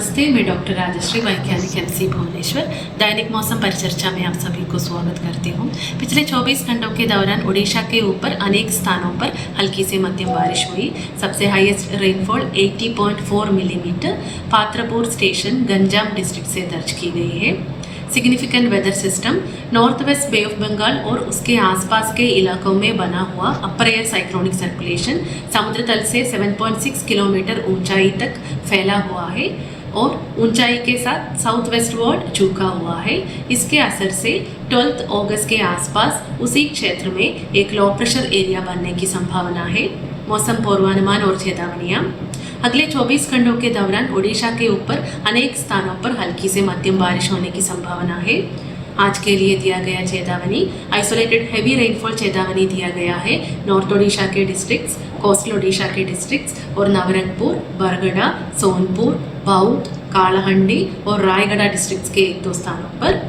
नमस्ते, मैं डॉक्टर राजश्री, वैज्ञानिक एमसी भुवनेश्वर। दैनिक मौसम परिचर्चा में आप सभी को स्वागत करती हूँ। पिछले 24 घंटों के दौरान उड़ीसा के ऊपर अनेक स्थानों पर हल्की से मध्यम बारिश हुई। सबसे highest rainfall 80.4 millimetre Patrapur station Ganjam district से दर्ज की गई है। Significant weather system north west bay of Bengal और उसके आसपास के इलाकों में बना हुआ अपर एयर साइक्लोनिक सर्कुलेशन समुद्र तल से 7.6 किलोमीटर ऊंचाई तक फैला हुआ है और ऊंचाई के साथ साउथ वेस्ट वर्ड झुका हुआ है। इसके असर से 12 अगस्त के आसपास उसी क्षेत्र में एक लो प्रेशर एरिया बनने की संभावना है। मौसम पूर्वानुमान और चेतावनियाँ। अगले 24 घंटों के दौरान ओडिशा के ऊपर अनेक स्थानों पर हल्की से मध्यम बारिश होने की संभावना है। आज के लिए दिया गया चेतावनी आइसोलेटेड हैवी रेनफॉल चेतावनी दिया गया है नॉर्थ ओडिशा के डिस्ट्रिक्ट्स, कोस्टल ओडिशा के डिस्ट्रिक्ट्स और नवरंगपुर, बरगढ़, सोनपुर, बौद्ध, कालाहंडी और रायगढ़ डिस्ट्रिक्ट्स के 1-2 स्थानों पर।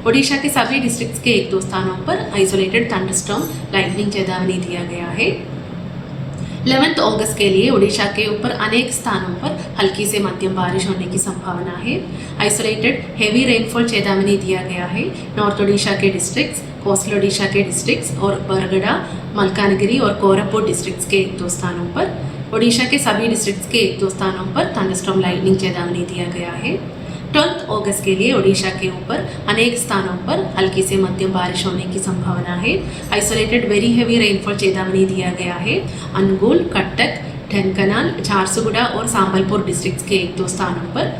ओडिशा के सभी डिस्ट्रिक्ट्स के 1-2 स्थानों पर आइसोलेटेड थंडरस्टॉर्म लाइटनिंग चेतावनी दिया गया है। 11 अगस्त के लिए ओडिशा के ऊपर अनेक स्थानों पर हल्की से मध्यम बारिश होने की संभावना है। आइसोलेटेड हेवी रेनफॉल चेतावनी दिया गया है नॉर्थ ओडिशा के डिस्ट्रिक्ट्स, कोस्टल ओडिशा के डिस्ट्रिक्ट्स और बरगढ़, मलकानगिरी और कोरापुट डिस्ट्रिक्ट्स के 1-2 स्थानों पर। ओडिशा के सभी डिस्ट्रिक्ट्स के 1-2 स्थानों पर थंडरस्टॉर्म लाइटनिंग चेतावनी दिया गया है। 12 अगस्त के लिए ओडिशा के ऊपर अनेक स्थानों पर हल्की से मध्यम बारिश होने की संभावना है। आइसोलेटेड वेरी हेवी रेनफॉल चेतावनी दिया गया है अनुगुल, कटक, ढेंकनाल, झारसुगुड़ा और संबलपुर डिस्ट्रिक्ट्स के 1-2 स्थानों पर।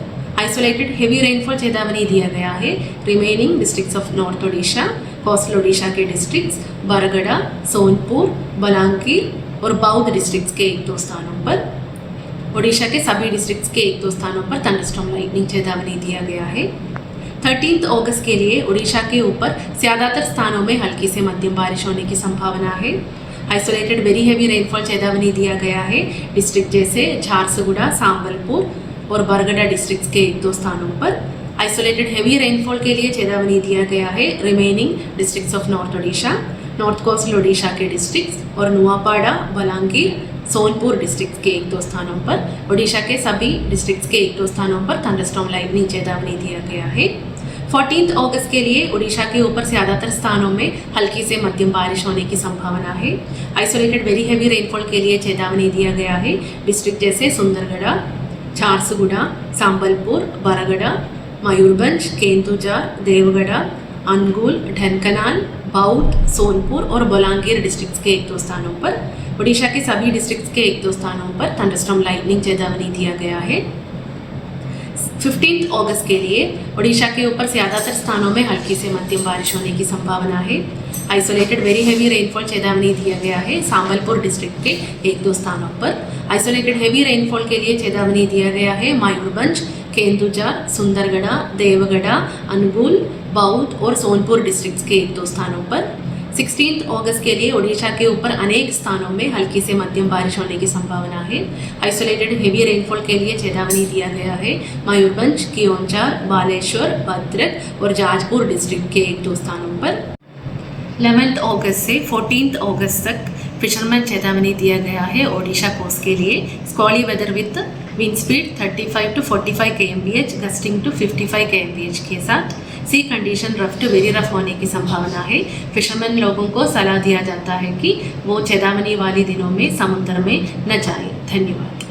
आइसोलेटेड हेवी रेनफॉल चेतावनी दिया गया है remaining districts of north Odisha, coastal Odisha के डिस्ट्रिक्ट्स, बरगढ़, सोनपुर, बलांगीर और बौद्ध डिस्ट्रिक्ट्स के 1-2 स्थानों पर। ओडिशा के सभी डिस्ट्रिक्ट्स के 1-2 स्थानों पर थंडरस्टॉर्म लाइटनिंग चेतावनी दिया गया है। 13 अगस्त के लिए ओडिशा के ऊपर ज़्यादातर स्थानों में हल्की से मध्यम बारिश होने की संभावना है। आइसोलेटेड वेरी हेवी रेनफॉल चेतावनी दिया गया है डिस्ट्रिक्ट जैसे झारसुगुड़ा, संबलपुर और बरगढ़ डिस्ट्रिक्ट्स के 1-2 स्थानों पर। आइसोलेटेड हेवी रेनफॉल के लिए चेतावनी दिया गया है remaining districts of north Odisha, north coastal Odisha के डिस्ट्रिक्ट्स और नुआपाड़ा, बलांगीर, सोनपुर डिस्ट्रिक्ट के 1-2 स्थानों पर। ओडिशा के सभी डिस्ट्रिक्ट्स के 1-2 स्थानों पर थंडरस्टॉर्म लाइटनिंग चेतावनी दिया गया है। 14 अगस्त के लिए ओडिशा के ऊपर ज़्यादातर स्थानों में हल्की से मध्यम बारिश होने की संभावना है। आइसोलेटेड वेरी हेवी रेनफॉल के लिए चेतावनी दिया गया है डिस्ट्रिक्ट जैसे सुंदरगढ़, झारसुगुड़ा, संबलपुर, बरगढ़, मयूरभंज, केंदुझार, देवगढ़, अनुगुल, ढेंकनाल, बौद्ध, सोनपुर और बलांगीर डिस्ट्रिक्ट्स के 1-2 स्थानों पर। ओडिशा के सभी डिस्ट्रिक्ट्स के 1-2 स्थानों पर थंडरस्टॉर्म लाइटनिंग चेतावनी दिया गया है। 15 अगस्त के लिए ओडिशा के ऊपर ज़्यादातर स्थानों में हल्की से मध्यम बारिश होने की संभावना है। आइसोलेटेड वेरी हेवी रेनफॉल चेतावनी दिया गया है संबलपुर डिस्ट्रिक्ट के 1-2 स्थानों पर। आइसोलेटेड हेवी रेनफॉल के लिए चेतावनी दिया गया है मयूरभंज, केंदुझार, सुंदरगढ़, देवगढ़, अनुगुल, बौद्ध और सोनपुर डिस्ट्रिक्ट्स के 1-2 स्थानों पर। 16 अगस्त के लिए ओडिशा के ऊपर अनेक स्थानों में हल्की से मध्यम बारिश होने की संभावना है। आइसोलेटेड हेवी रेनफॉल के लिए चेतावनी दिया गया है मयूरभंज, कियोंझार, बालेश्वर, भद्रक और जाजपुर डिस्ट्रिक्ट के 1-2 स्थानों पर। 11 अगस्त से 14 अगस्त तक फिशरमैन चेतावनी दिया गया है ओडिशा कोस्ट के लिए। Squally weather with wind speed 35 to 45 kmph, gusting to 55 kmph के साथ। Sea condition rough to very rough होने की संभावना है। फिशरमैन लोगों को सलाह दिया जाता है कि वो चेतावनी वाले दिनों में समुद्र में न जाएं। धन्यवाद।